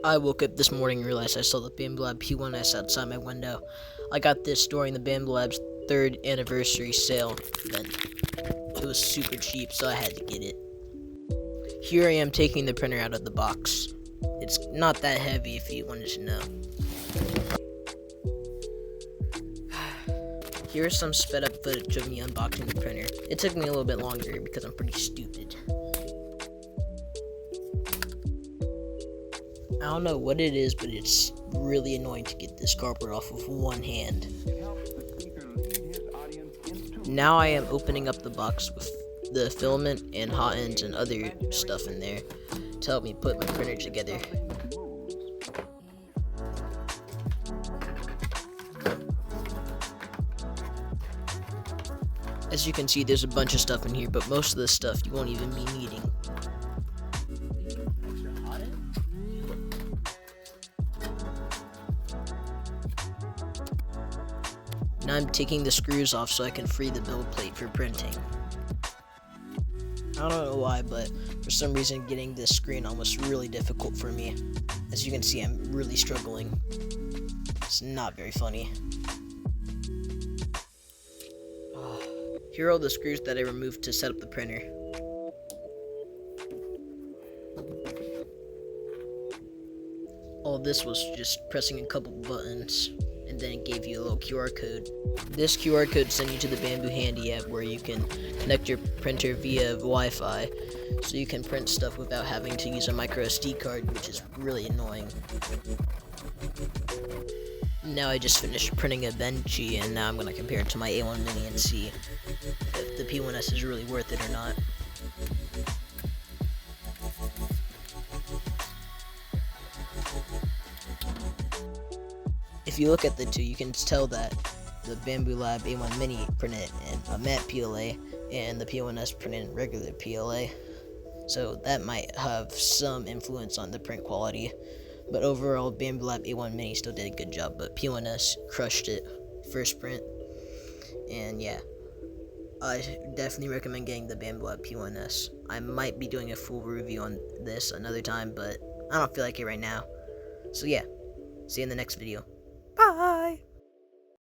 I woke up this morning and realized I saw the Bambulab P1S outside my window. I got this during the Bambulab's 3rd anniversary sale event. It was super cheap, so I had to get it. Here I am taking the printer out of the box. It's not that heavy if you wanted to know. Here's some sped up footage of me unboxing the printer. It took me a little bit longer because I'm pretty stupid. I don't know what it is, but it's really annoying to get this cardboard off with one hand. Now I am opening up the box with the filament and hot ends and other stuff in there to help me put my printer together. As you can see, there's a bunch of stuff in here, but most of the stuff you won't even be needing. Now I'm taking the screws off so I can free the build plate for printing. I don't know why, but for some reason getting this screen on was really difficult for me. As you can see, I'm really struggling. It's not very funny. Here are all the screws that I removed to set up the printer. All this was just pressing a couple buttons, and then it gave you a little QR code. This QR code sends you to the Bambu Handy app where you can connect your printer via Wi-Fi, so you can print stuff without having to use a micro SD card, which is really annoying. Now I just finished printing a Benchy, and now I'm going to compare it to my A1 Mini and see if the P1S is really worth it or not. If you look at the two, you can tell that the Bambulab A1 Mini printed in a matte PLA and the P1S printed in regular PLA. So that might have some influence on the print quality. But overall, Bambulab A1 Mini still did a good job, but P1S crushed it first print. And yeah, I definitely recommend getting the Bambulab P1S. I might be doing a full review on this another time, but I don't feel like it right now. So yeah, see you in the next video. Bye!